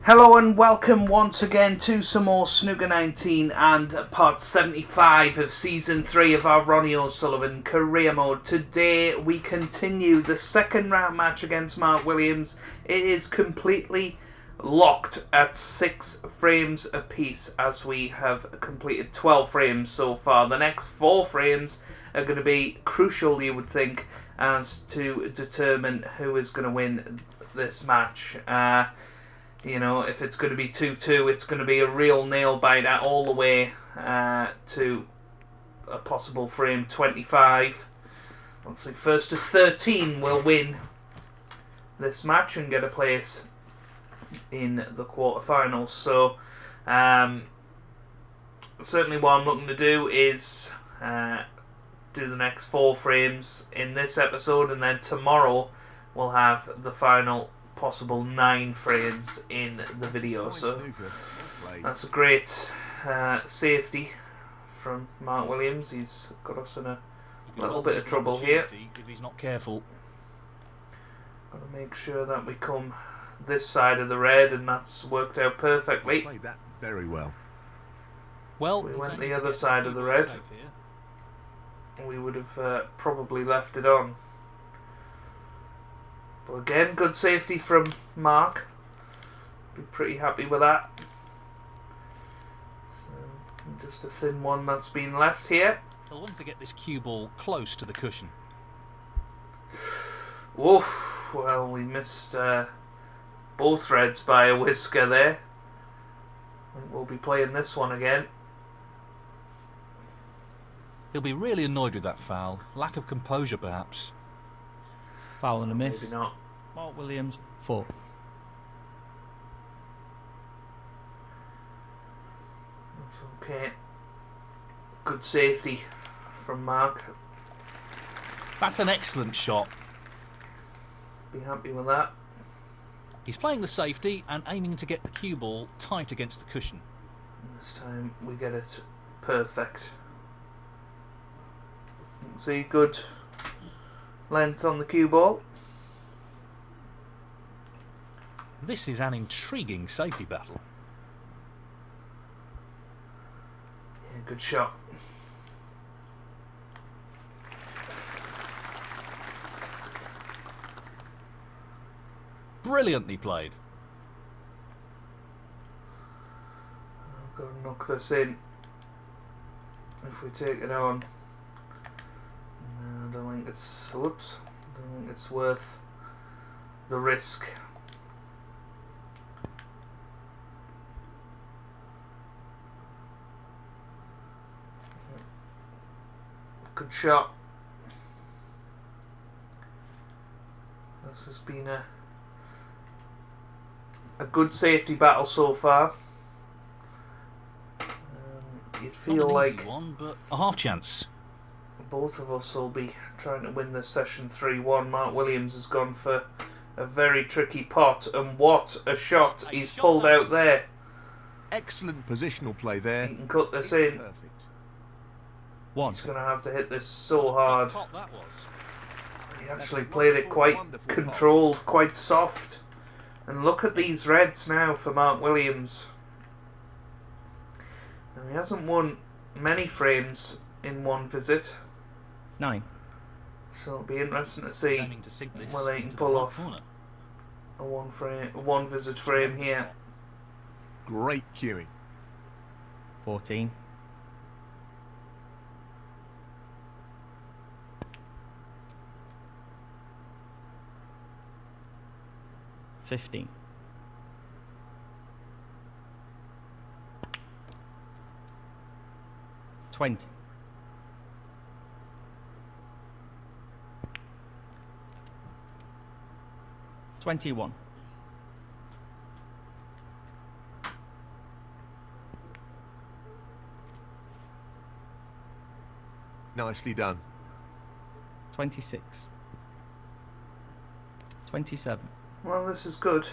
Hello and welcome once again to some more Snooker 19 and part 75 of Season 3 of our Ronnie O'Sullivan Career Mode. Today we continue the second round match against Mark Williams. It is completely locked at 6 frames apiece as we have completed 12 frames so far. The next 4 frames are going to be crucial, you would think, as to determine who is going to win this match. You know, if it's going to be 2-2, it's going to be a real nail-biter all the way to a possible frame 25. Obviously, first to 13 will win this match and get a place in the quarterfinals. So, certainly what I'm looking to do is do the next 4 frames in this episode, and then tomorrow we'll have the final possible 9 frames in the video. So that's a great safety from Mark Williams. He's got us in a little bit of trouble here. If he's not careful. Got to make sure that we come this side of the red, and that's worked out perfectly. Played that very well. Well, if we went the other side of the red, we would have probably left it on. But again, good safety from Mark. Be pretty happy with that. So, just a thin one that's been left here. He'll want to get this cue ball close to the cushion. Oof, well, we missed both reds by a whisker there. I think we'll be playing this one again. He'll be really annoyed with that foul. Lack of composure, perhaps. Foul and a miss. Maybe not. Mark Williams, 4. That's okay. Good safety from Mark. That's an excellent shot. Be happy with that. He's playing the safety and aiming to get the cue ball tight against the cushion. And this time we get it perfect. See, good length on the cue ball. This is an intriguing safety battle. Yeah, good shot. Brilliantly played. I've got to knock this in if we take it on. No, I don't think it's. Whoops. I don't think it's worth the risk. Good shot. This has been a good safety battle so far. You'd feel like one, but a half chance. Both of us will be trying to win this session 3-1. Mark Williams has gone for a very tricky pot, and what a shot he's pulled out there. Excellent positional play there. He can cut this in. Perfect. 1. He's going to have to hit this so hard. That was. He actually played it quite controlled, quite soft. And look at these reds now for Mark Williams. Now, he hasn't won many frames in one visit. 9. So it'll be interesting to see whether he can pull off a one visit frame here. Great cueing. 14. 15. 20. 21. Nicely done. 26. 27. Well, this is good.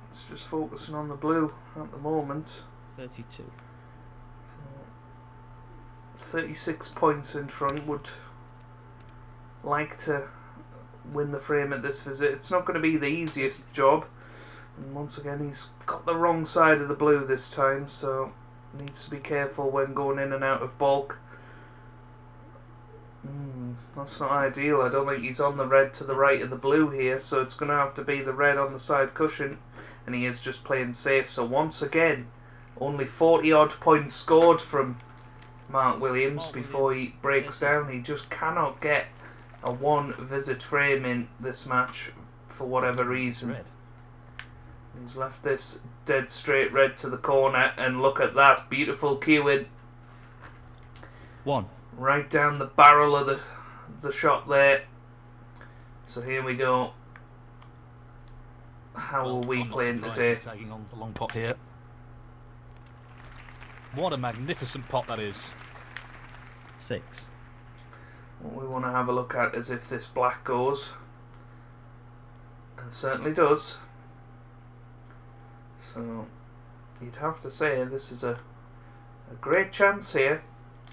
It's just focusing on the blue at the moment. 32. So 36 points in front. Would like to win the frame at this visit. It's not going to be the easiest job. And once again, he's got the wrong side of the blue this time, so needs to be careful when going in and out of bulk. That's not ideal. I don't think he's on the red to the right of the blue here, so it's going to have to be the red on the side cushion, and he is just playing safe. So once again, only 40 odd points scored from Mark Williams before he breaks down. He just cannot get a one visit frame in this match for whatever reason. He's left this dead straight red to the corner, and look at that beautiful cueing. 1. Right down the barrel of the shot there. So here we go. How are we playing today? Taking on the long pot here. What a magnificent pot that is. 6. What we want to have a look at is if this black goes. And it certainly does. So you'd have to say this is a great chance here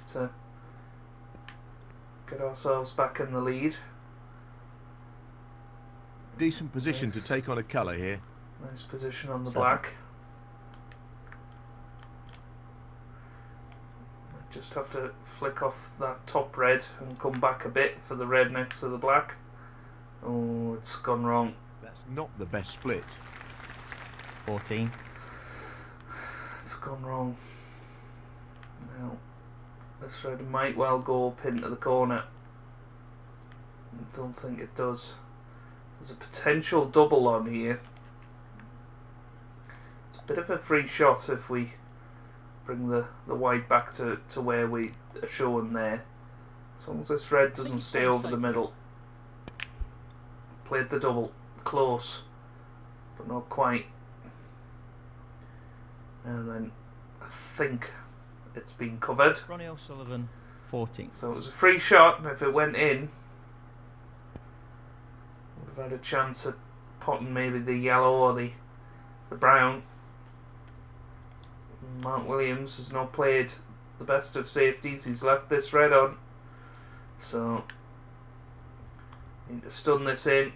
to get ourselves back in the lead. Decent position to take on a colour here. Nice position on the 7. black. Just have to flick off that top red and come back a bit for the red next to the black. Oh, it's gone wrong. That's not the best split. 14. It's gone wrong. Now, this red might well go up into the corner. I don't think it does. There's a potential double on here. It's a bit of a free shot if we bring the white back to where we are showing there. As long as this red doesn't stay over the middle. Played the double. Close. But not quite. And then I think it's been covered. Ronnie O'Sullivan, 14. So it was a free shot, and if it went in, would have had a chance at potting maybe the yellow or the brown. Mark Williams has not played the best of safeties. He's left this red on, so need to stun this in.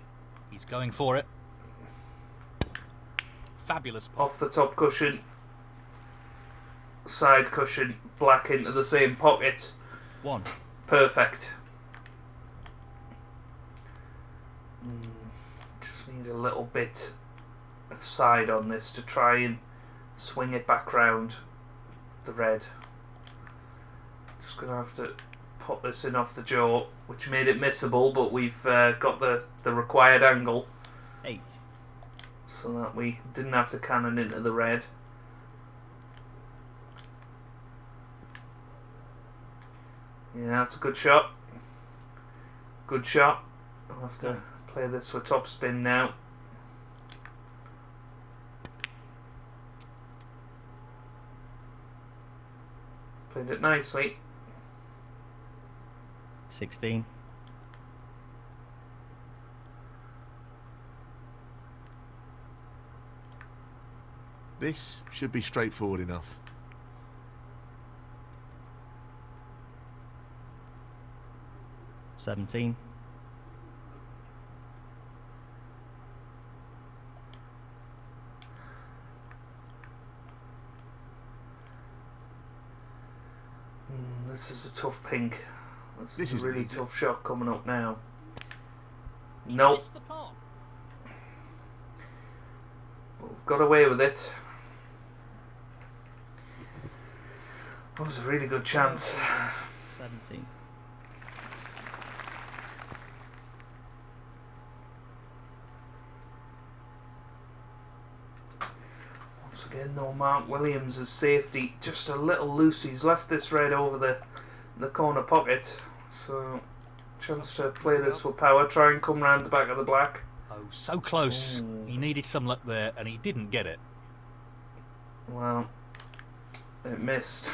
He's going for it. Fabulous pot. Off the top cushion, side cushion, black into the same pocket. 1. Perfect. Just need a little bit of side on this to try and swing it back round the red. Just going to have to pop this in off the jaw, which made it missable, but we've got the required angle 8. so that we didn't have to cannon into the red. Yeah, that's a good shot. Good shot. I'll have to play this for top spin now. Played it nicely. 16. This should be straightforward enough. 17. This is a tough pink. This is a isn't really easy. tough shot coming up now. Nope. Missed the pot. But we've got away with it. That was a really good chance. 17. Once again though, Mark Williams' safety just a little loose. He's left this red over the corner pocket, so chance to play this for power, try and come round the back of the black. Oh, so close. Ooh. He needed some luck there, and he didn't get it. Well, it missed,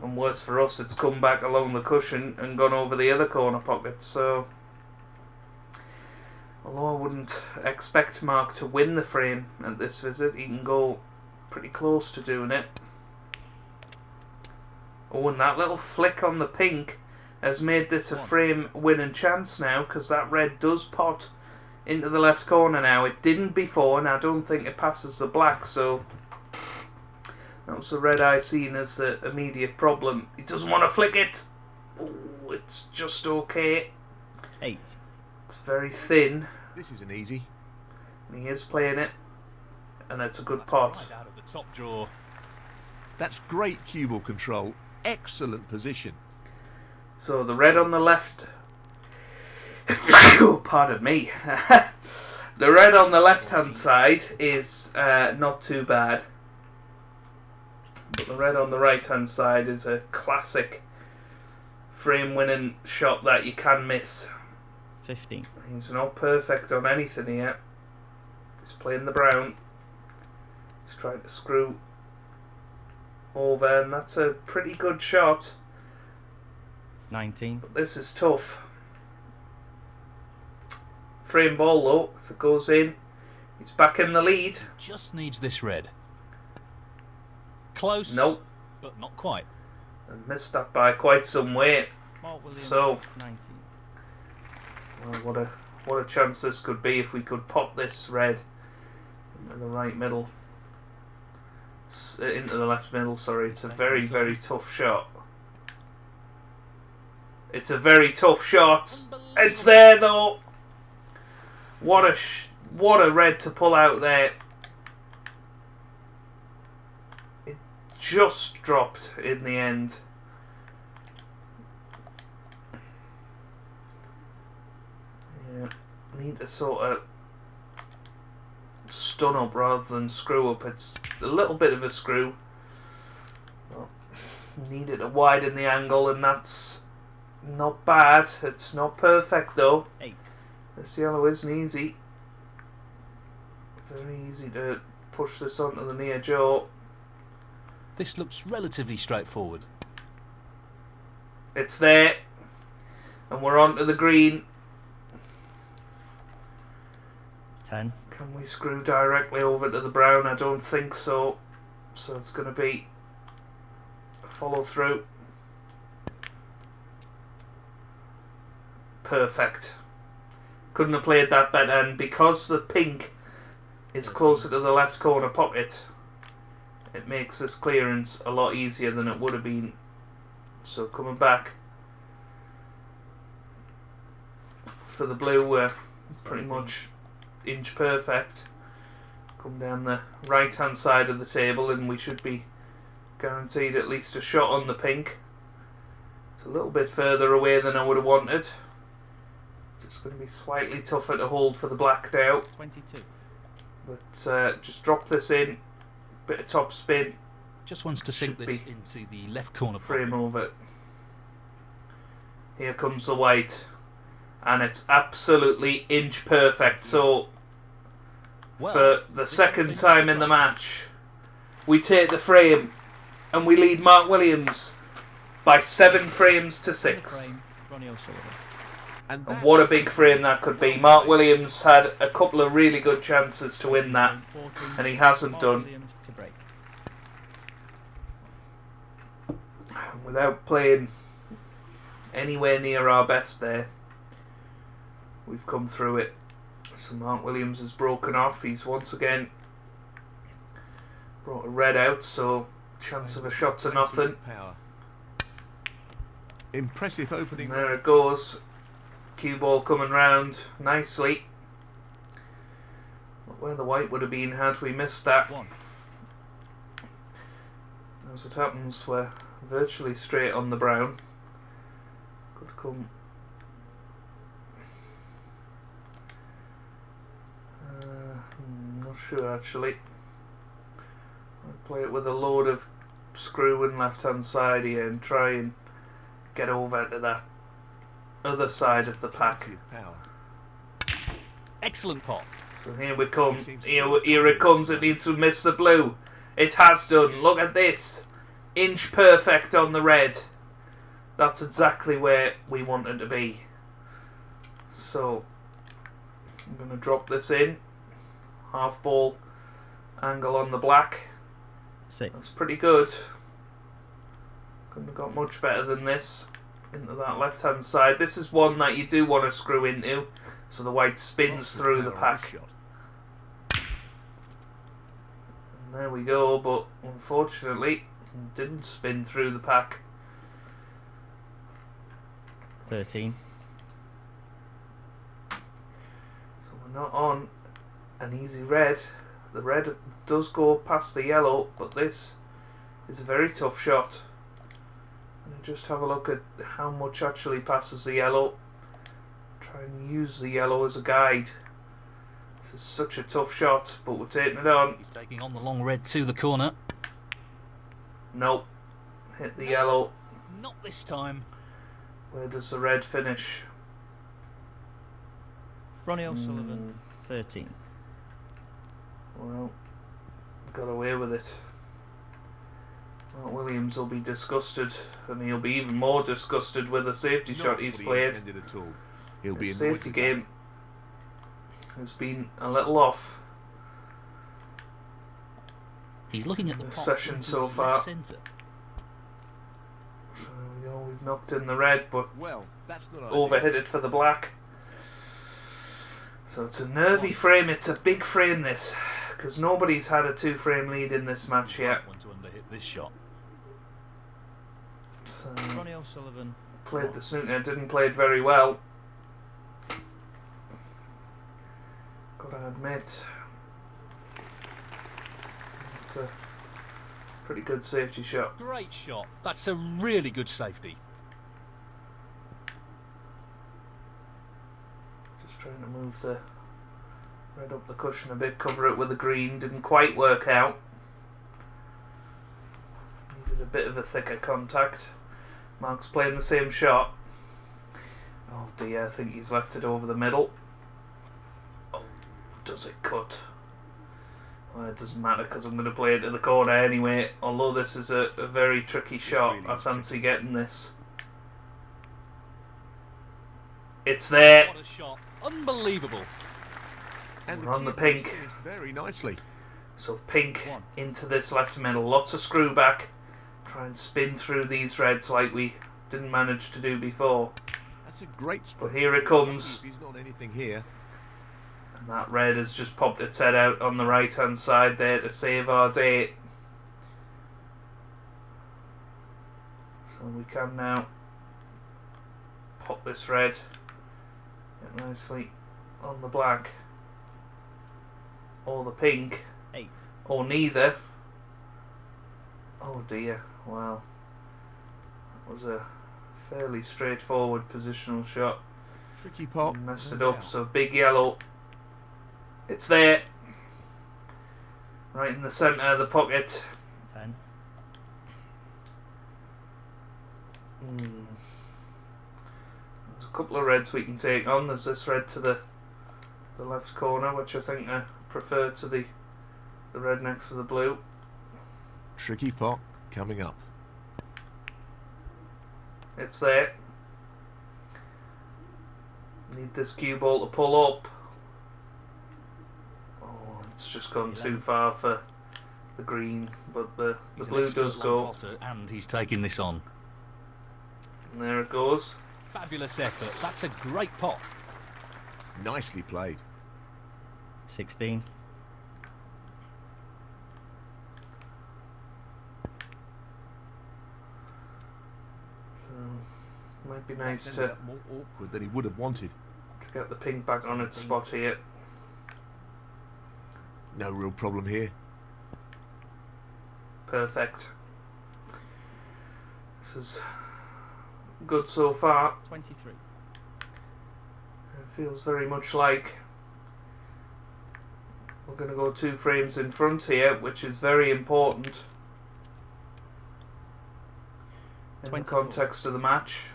and worse for us, it's come back along the cushion and gone over the other corner pocket. So although I wouldn't expect Mark to win the frame at this visit, he can go pretty close to doing it. Oh, and that little flick on the pink has made this a frame winning chance now, because that red does pot into the left corner now. It didn't before, and I don't think it passes the black, so that was the red I seen as the immediate problem. He doesn't want to flick it. Ooh, it's just okay. 8. It's very thin. This isn't easy. And he is playing it, and it's a good pot. Right out of the top drawer. That's great cue ball control. Excellent position. So the red on the left. Oh, pardon me. The red on the left-hand side is not too bad, but the red on the right-hand side is a classic frame-winning shot that you can miss. 15. He's not perfect on anything here. He's playing the brown. He's trying to screw over, and that's a pretty good shot. 19. But this is tough. Frame ball though, if it goes in, he's back in the lead. Just needs this red. Close. Nope. But not quite. And missed that by quite some way. Mark Williams, So, 19. well, what a chance this could be if we could pop this red into the right middle. Into the left middle, sorry. It's a very, very tough shot. It's a very tough shot. It's there though. What a red to pull out there. It just dropped in the end. Yeah, need to sort of stun up rather than screw up. It's a little bit of a screw. Well, needed to widen the angle, and that's not bad. It's not perfect though. 8. This yellow isn't easy. Very easy to push this onto the near jaw. This looks relatively straightforward. It's there. And we're onto the green. 10. Can we screw directly over to the brown? I don't think so. So it's going to be a follow through. Perfect. Couldn't have played that better, and because the pink is closer to the left corner pocket, it makes this clearance a lot easier than it would have been. So coming back for the blue, we're pretty much inch perfect. Come down the right hand side of the table and we should be guaranteed at least a shot on the pink. It's a little bit further away than I would have wanted. It's going to be slightly tougher to hold for the black now. 22. But just drop this in, bit of top spin, Just wants to sink Should this be into the left corner frame pocket. over. Here comes the white, and it's absolutely inch perfect. So Well, for the this second is time in the match, we take the frame and we lead Mark Williams by 7 frames to In the 6. frame, Ronnie O'Sullivan. And And what a big frame that could be. Mark Williams had a couple of really good chances to win that, 14. and he hasn't Mark done. Williams to break. Without playing anywhere near our best there, we've come through it. So Mark Williams has broken off. He's once again brought a red out, so chance of a shot to nothing. Power. Impressive opening. And there it goes. Cue ball coming round nicely. Not where the white would have been had we missed that. 1. As it happens, we're virtually straight on the brown. Could come. Not sure actually. I'll play it with a load of screw in left hand side here and try and get over to that other side of the pack. Power. Excellent pot. So here we come. Here it comes. It needs to miss the blue. It has done. Look at this. Inch perfect on the red. That's exactly where we wanted to be. So I'm going to drop this in. Half ball angle on the black. 6. That's pretty good. Couldn't have got much better than this. into that left-hand side. This is one that you do want to screw into, so the white spins through the pack. And there we go, but unfortunately, it didn't spin through the pack. 13. So we're not on an easy red. The red does go past the yellow, but this is a very tough shot. And just have a look at how much actually passes the yellow. Try and use the yellow as a guide. This is such a tough shot, but we're taking it on. He's taking on the long red to the corner. Nope. Hit the yellow. Not this time. Where does the red finish? Ronnie O'Sullivan, 13. Well, got away with it. Mark Williams will be disgusted, and he'll be even more disgusted with the safety shot he's played. He'll be The safety game has been a little off. He's looking at the This pot session into so the far. left centre. So there we go, we've knocked in the red, but Well, that's not overhit it for the black. So it's a nervy frame, it's a big frame this, because nobody's had a 2-frame lead in this match yet. Want to underhit this shot. So Ronnie O'Sullivan. played the snooker, didn't play it very well. Gotta admit, it's a pretty good safety shot. Great shot. That's a really good safety. Just trying to move the red up the cushion a bit, cover it with the green, didn't quite work out. Needed a bit of a thicker contact. Mark's playing the same shot. Oh dear, I think he's left it over the middle. Oh, does it cut? Well, it doesn't matter because I'm going to play it to the corner anyway, although this is a very tricky shot. really I fancy tricky. getting this. It's there. What a shot. Unbelievable. And We're on the key is pink. finished very nicely. So pink One. into this left middle. Lots of screw back. Try and spin through these reds like we didn't manage to do before. That's a great spot. But here it comes. He's not anything here. And that red has just popped its head out on the right hand side there to save our day. So we can now pop this red get nicely on the black. Or the pink. 8. Or neither. Oh dear, well, that was a fairly straightforward positional shot. Tricky pot. Messed no it up, doubt. so big yellow. It's there. Right in the centre of the pocket. 10. There's a couple of reds we can take on. There's this red to the left corner, which I think I prefer to the red next to the blue. Tricky pot coming up. It's there. Need this cue ball to pull up. Oh, it's just gone too far for the green, but the He's an blue expert does long go. potter, and he's taking this on. And there it goes. Fabulous effort. That's a great pot. Nicely played. 16. So, might be nice Ended to up more awkward than he would have wanted. get the pink back on its spot here. No real problem here. Perfect. This is good so far. 23. It feels very much like we're going to go 2 frames in front here, which is very important in the 24. context of the match.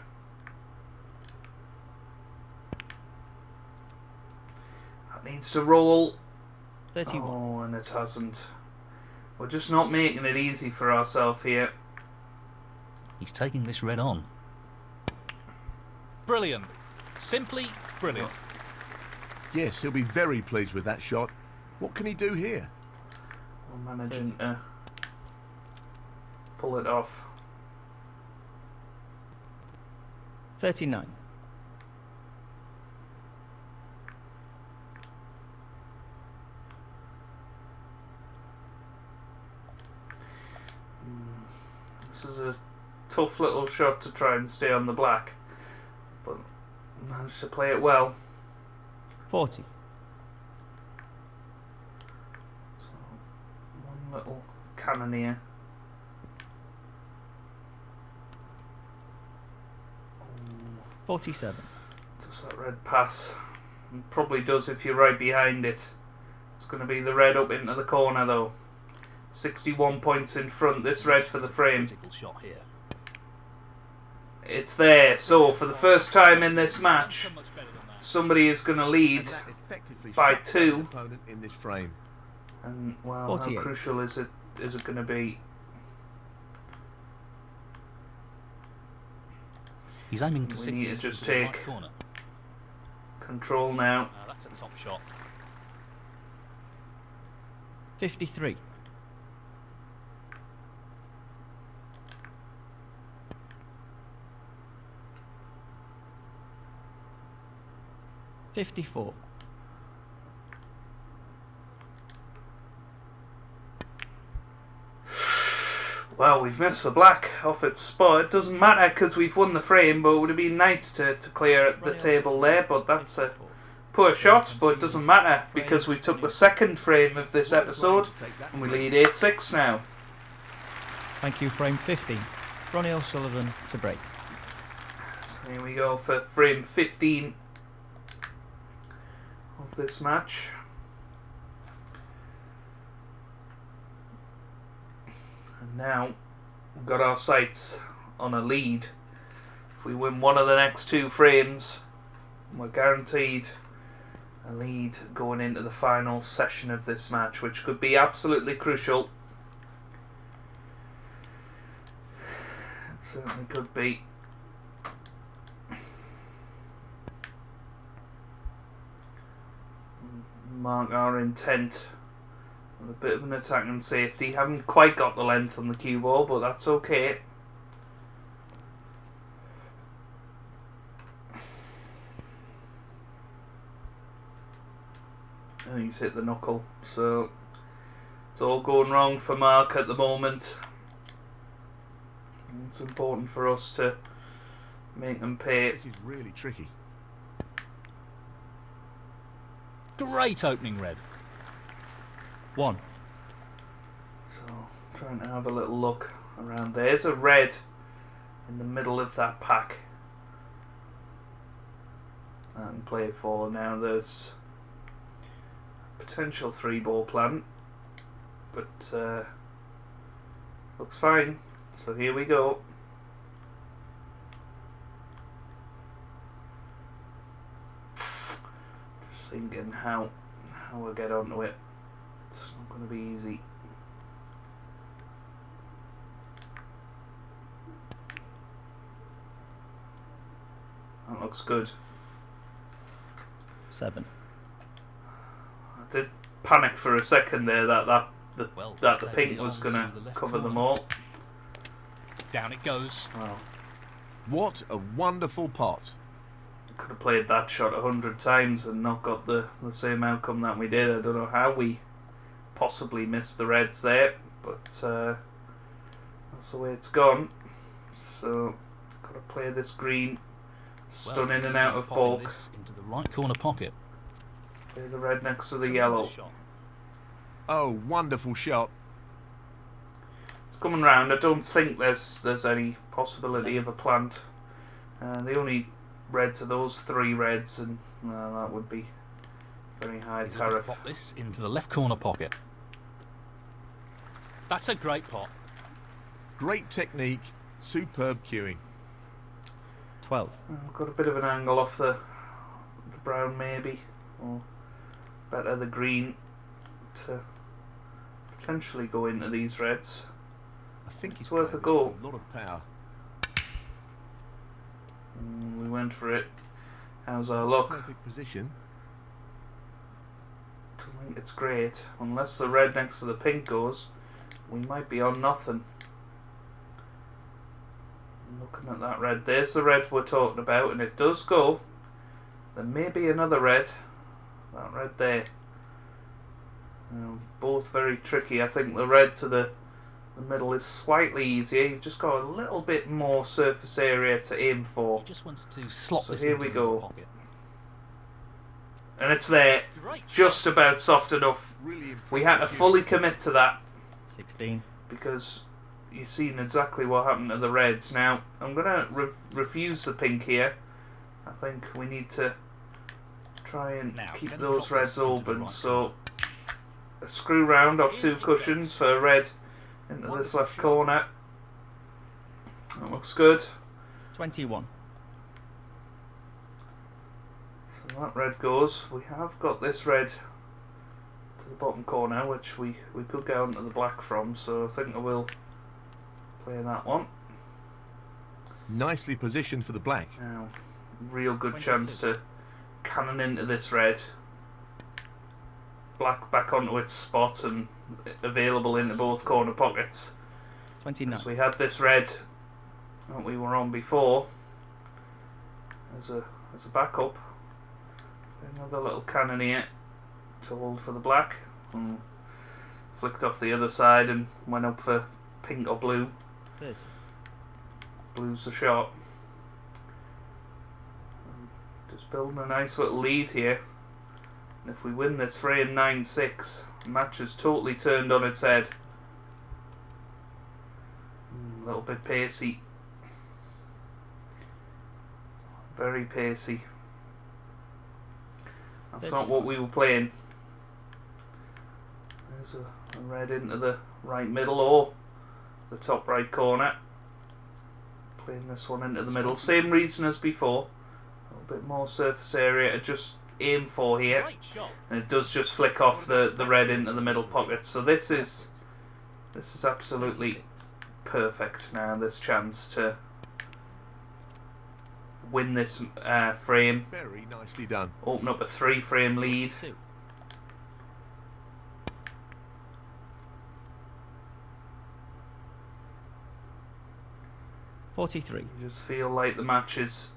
That needs to roll. 31. Oh, and it hasn't. We're just not making it easy for ourselves here. He's taking this red on. Brilliant. Simply brilliant. Yes, he'll be very pleased with that shot. What can he do here? We're managing to pull it off. 39. This is a tough little shot to try and stay on the black, but managed to play it well. 40. So, one little cannoneer. 47. Does that red pass? It probably does if you're right behind it. It's going to be the red up into the corner though. 61 points in front. This red for the frame. Critical shot here. It's there. So for the first time in this match, Much better than that. somebody is going to lead. And that effectively by shuts 2. the opponent in this frame. And wow, 48. how crucial is it going to be? He's aiming to We sink need to this just into the take right corner. control now. That's a top shot. 53. 54. Well, we've missed the black off its spot. It doesn't matter because we've won the frame, but it would have been nice to clear at the table there, but that's a poor shot, but it doesn't matter because we took the second frame of this episode and we lead 8-6 now. Thank you, frame 15. Ronnie O'Sullivan to break. So here we go for frame 15 of this match. And now we've got our sights on a lead. If we win one of the next 2 frames, we're guaranteed a lead going into the final session of this match, which could be absolutely crucial. It certainly could be. Mark our intent with a bit of an attack and safety. Haven't quite got the length on the cue ball, but that's okay. And he's hit the knuckle, so it's all going wrong for Mark at the moment. It's important for us to make them pay. This is really tricky. Great opening red. 1. So, trying to have a little look around. There's a red in the middle of that pack. And play for now. There's potential 3-ball plan, but looks fine. So here we go. Just thinking how we'll get onto it. It's not going to be easy. That looks good. 7. I did panic for a second there that the Well, pink was going to cover them all. Down it goes. Wow. What a wonderful pot. Could have played that shot 100 times and not got the same outcome that we did. I don't know how we possibly missed the reds there, but that's the way it's gone. So, got to play this green, stun in and out of bulk. This into the right corner pocket. Play the red next to the yellow. Oh, wonderful shot. It's coming round. I don't think there's any possibility of a plant. The only reds are those 3 reds, and that would be very high He's going to tariff. pop this into the left corner pocket. That's a great pot. Great technique. Superb cueing. 12. Got a bit of an angle off the brown maybe, or better the green to potentially go into these reds. I think It's worth a go. A lot of power. We went for it. How's our luck? Perfect position. Don't think it's great. Unless the red next to the pink goes, we might be on nothing. Look Looking at that red, there's the red we're talking about, and it does go. There may be another red. That red there. Both very tricky. I think the red to the middle is slightly easier. You've just got a little bit more surface area to aim for. He just wants to slot So this here into we the go. pocket. And it's there, Great. just about soft enough. Really We had to impressive fully commit to that 16. because you've seen exactly what happened to the reds. Now, I'm going to refuse the pink here. I think we need to try and Now, keep can you those drop reds this into the open. right So, a screw round off two cushions for a red into this Wonderful left shot. corner. That looks good. 21. So that red goes. We have got this red to the bottom corner, which we could get onto the black from, so I think I will play that one. Nicely positioned for the black. Now, real good 22. chance to cannon into this red. Black back onto its spot and available into both corner pockets. 29. Because we had this red that we were on before as a backup. Another little cannon here to hold for the black. And flicked off the other side and went up for pink or blue. 30. Blue's the shot. Just building a nice little lead here. And if we win this frame 9-6, the match is totally turned on its head. A little bit pacey. Very pacey. That's not what we were playing. There's a red into the right middle or the top right corner. Playing this one into the middle. Same reason as before. A little bit more surface area to just aim for here. Great shot. And it does just flick off the red into the middle pocket. So this is absolutely perfect now, this chance to win this frame. Very nicely done. Open up a 3-frame lead. 2. $43. You just feel like the match is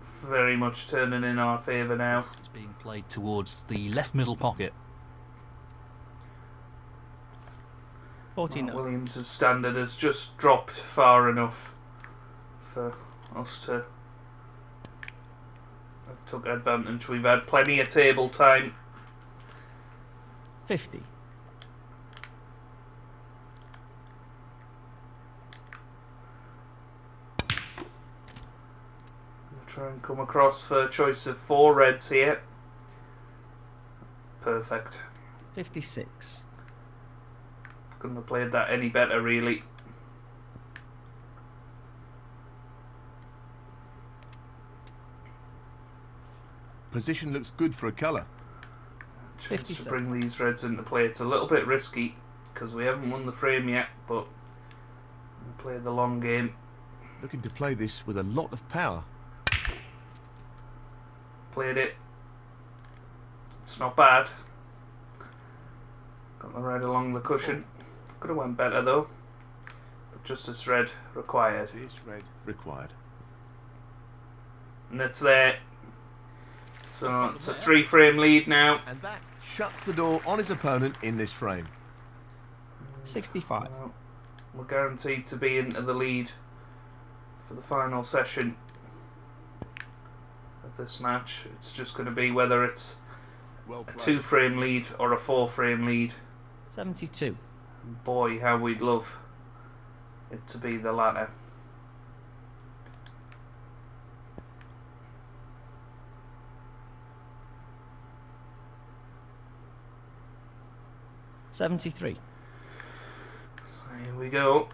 very much turning in our favour now. It's being played towards the left middle pocket. 49. Mark Williams' standard has just dropped far enough for us to have took advantage. We've had plenty of table time. 50. We'll try and come across for a choice of 4 reds here. Perfect. 56. Couldn't have played that any better, really. Position looks good for a colour. Chance to 57. bring these reds into play. It's a little bit risky because we haven't won the frame yet, but we'll play the long game. Looking to play this with a lot of power. Played it. It's not bad. Got the red along the cushion. Could have went better though. But just this red required. This red required. And it's there. So it's a 3-frame lead now. And that shuts the door on his opponent in this frame. 65. Well, we're guaranteed to be into the lead for the final session of this match. It's just going to be whether it's Well a played. 2-frame lead or a 4-frame lead. 72. And boy, how we'd love it to be the latter. $73. So here we go.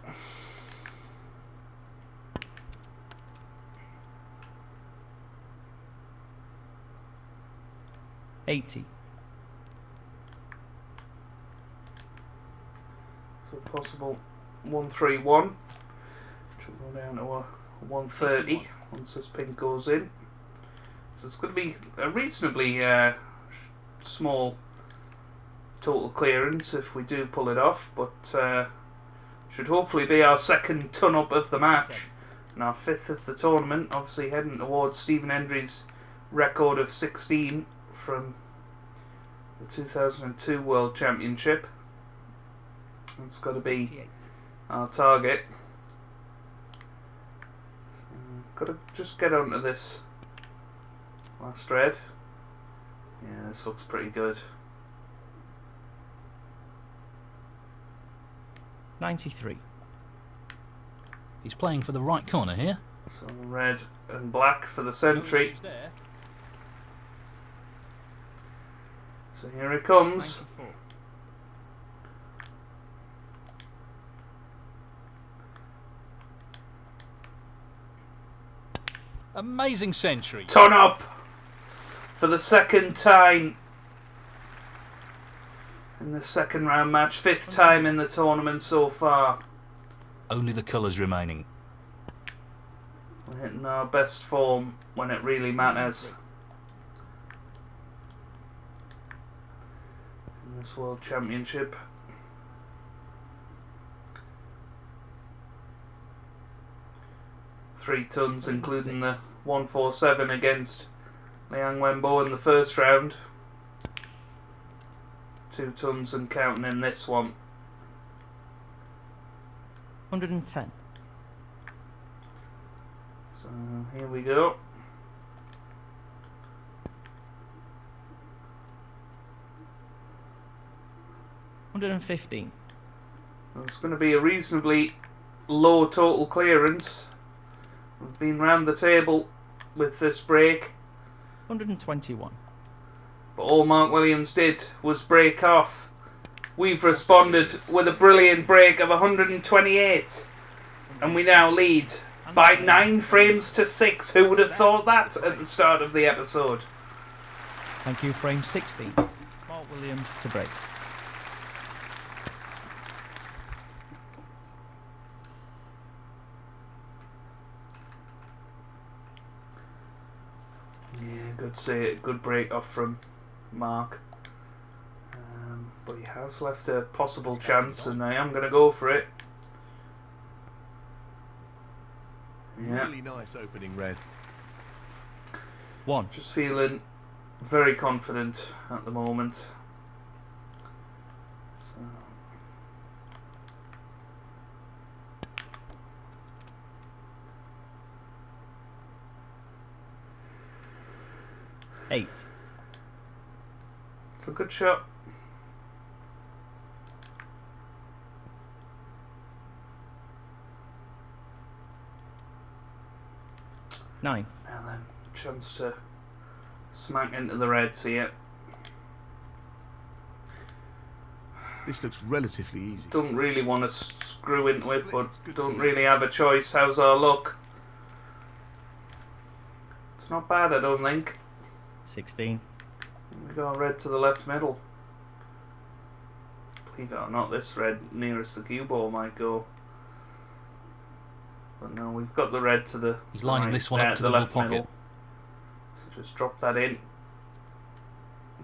$80. So possible 131. Which will go down to a 130 once this pink goes in. So it's going to be a reasonably small total clearance if we do pull it off, but should hopefully be our second ton up of the match. And our 5th of the tournament, obviously heading towards Stephen Hendry's record of 16 from the 2002 World Championship. It's got to be 88. our target. So, got to just get onto this last red. Yeah, this looks pretty good. 93. He's playing for the right corner here. So red and black for the No century. issues there. So here it comes. 94. Amazing century. Ton up for the second time in the second round match. 5th time in the tournament so far. Only the colours remaining. We're hitting our best form when it really matters in this World Championship. Three tons, including the 147 against Liang Wenbo in the first round. 2 tons and counting in this one. 110. So here we go. $115. It's going to be a reasonably low total clearance. We've been round the table with this break, 121. but all Mark Williams did was break off. We've responded with a brilliant break of 128, and we now lead by 9 frames to 6. Who would have thought that at the start of the episode? Thank you, frame 16. Mark Williams to break. Yeah, good break off from Mark. But he has left a possible chance, and I am going to go for it. Yeah, Really nice opening red. 1. just feeling very confident at the moment. So, 8. it's a good shot. Nine. Now then, chance to smack into the reds here. This looks relatively easy. Don't really want to screw into it, but don't really have a choice. How's our luck? It's not bad, I don't think. 16. We got a red to the left middle. Believe it or not, this red nearest the cue ball might go. But no, we've got the red to the He's lining right, this one up to the left pocket. middle. So just drop that in.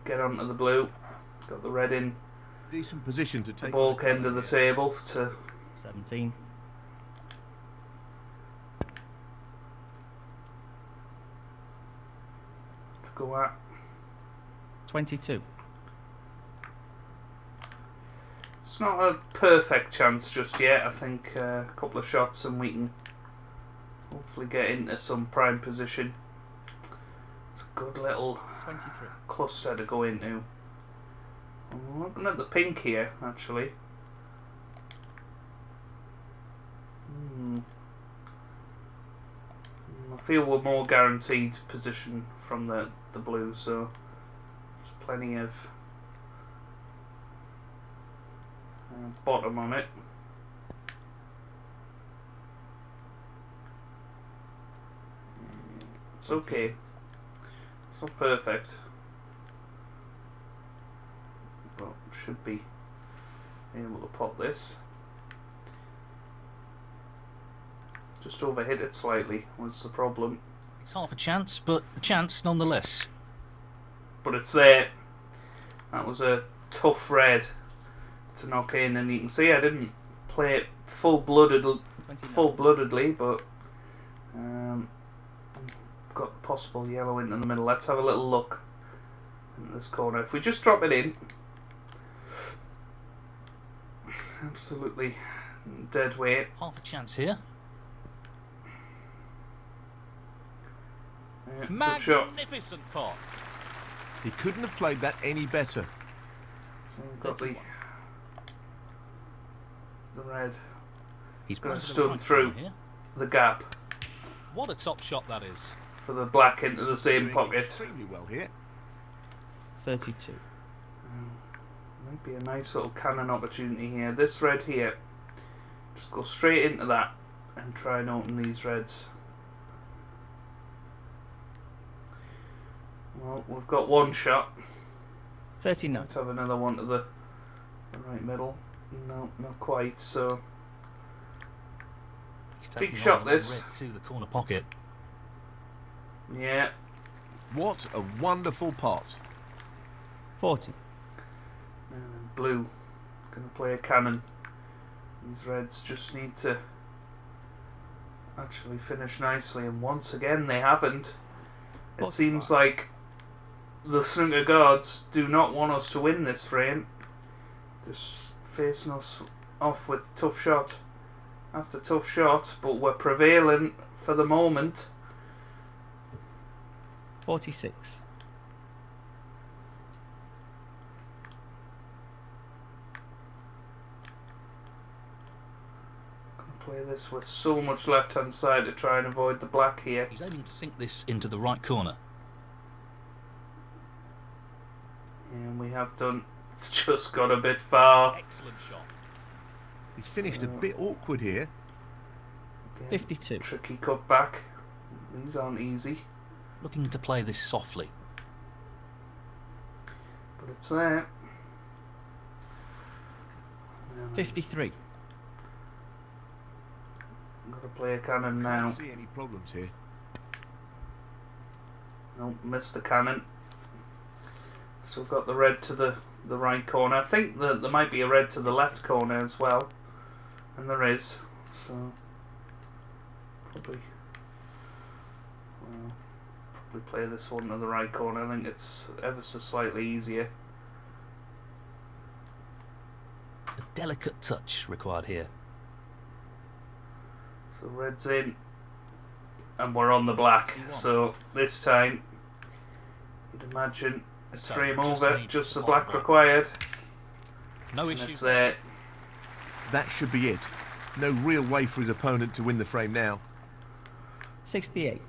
Get onto the blue. Got the red in Decent position to the take. bulk end of the table to 17. go at. 22. It's not a perfect chance just yet. I think a couple of shots and we can hopefully get into some prime position. It's a good little 23. cluster to go into. I'm looking at the pink here, actually. I feel we're more guaranteed position from the blue, so there's plenty of bottom on it. It's okay. It's not perfect, but should be able to pop this. Just overhit it slightly was the problem, It's half a chance, but a chance nonetheless. but it's there. That was a tough red to knock in, and you can see I didn't play it full-bloodedly, but Got the possible yellow into the middle. Let's have a little look in this corner. If we just drop it in, absolutely dead weight. Half a chance here. Yeah, good shot. Magnificent pot. He couldn't have played that any better. So we've got the red. He's Gonna playing to the stun right through here. the gap What a top shot that is. for the black into the same Doing pocket. extremely well here. 32. Might be a nice little cannon opportunity here. This red here, just go straight into that and try and open these reds. Well, we've got one shot. 39. Let's have another one to the right middle. No, not quite. So He's Big taking shot, on that this. red to the corner pocket. yeah, What a wonderful pot. 40. and then blue gonna play a cannon. These reds just need to actually finish nicely, and once again they haven't. It 45. seems like the snooker gods do not want us to win this frame. Just facing us off with tough shot after tough shot, but we're prevailing for the moment. 46. Play this with so much left hand side to try and avoid the black here. He's aiming to sink this into the right corner. And we have done. It's just got a bit far. Excellent shot. He's finished a bit awkward here. Again, 52. tricky cut back. These aren't easy, Looking to play this softly. but it's there. And 53. I've got to play a cannon now. Can't see any problems here. Nope, missed the cannon. Still got the red to the right corner. I think that there might be a red to the left corner as well. And there is. So probably play this one to the right corner. I think it's ever so slightly easier. A delicate touch required here. So red's in. And we're on the black. So this time you'd imagine it's So frame just over, needs just to the follow black that. required. No And issue. it's there. That should be it. No real way for his opponent to win the frame now. 68.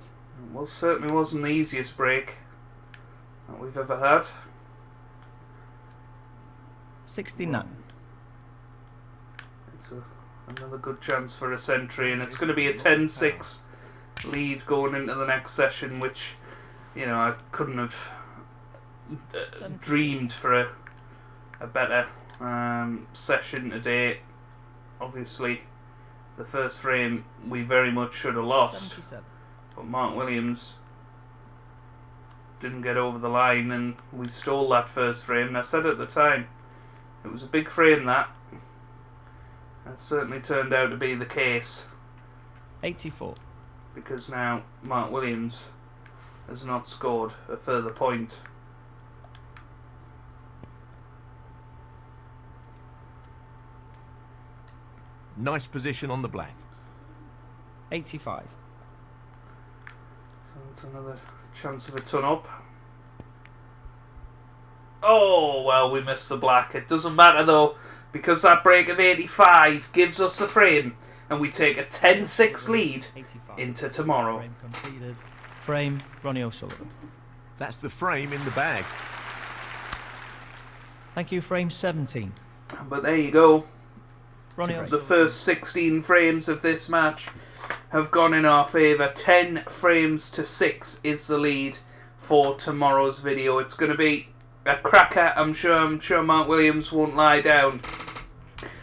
Well, certainly wasn't the easiest break that we've ever had. 69. It's another good chance for a century, and it's going to be a 10-6 lead going into the next session, which, you know, I couldn't have dreamed for a better session today. Obviously, the first frame we very much should have lost, 77. but Mark Williams didn't get over the line, and we stole that first frame. And I said at the time, it was a big frame that. It certainly turned out to be the case, 84. because now Mark Williams has not scored a further point. Nice position on the black. 85. So it's another chance of a ton up. Oh, well, we missed the black. It doesn't matter though, because that break of 85 gives us the frame, and we take a 10-6 lead 85. into tomorrow. Frame completed. Frame, Ronnie O'Sullivan. That's the frame in the bag. Thank you, frame 17. But there you go. Ronnie The O'Sullivan. first 16 frames of this match have gone in our favour. 10 frames to 6 is the lead for tomorrow's video. It's going to be a cracker. I'm sure Mark Williams won't lie down.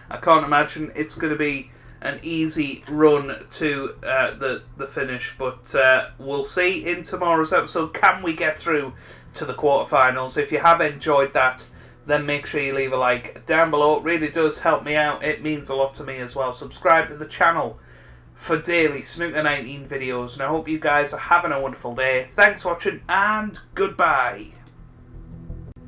I can't imagine it's going to be an easy run to the finish, but we'll see in tomorrow's episode. Can we get through to the quarterfinals? If you have enjoyed that, then make sure you leave a like down below. It really does help me out. It means a lot to me as well. Subscribe to the channel for daily Snooker 19 videos, and I hope you guys are having a wonderful day. Thanks for watching, and goodbye.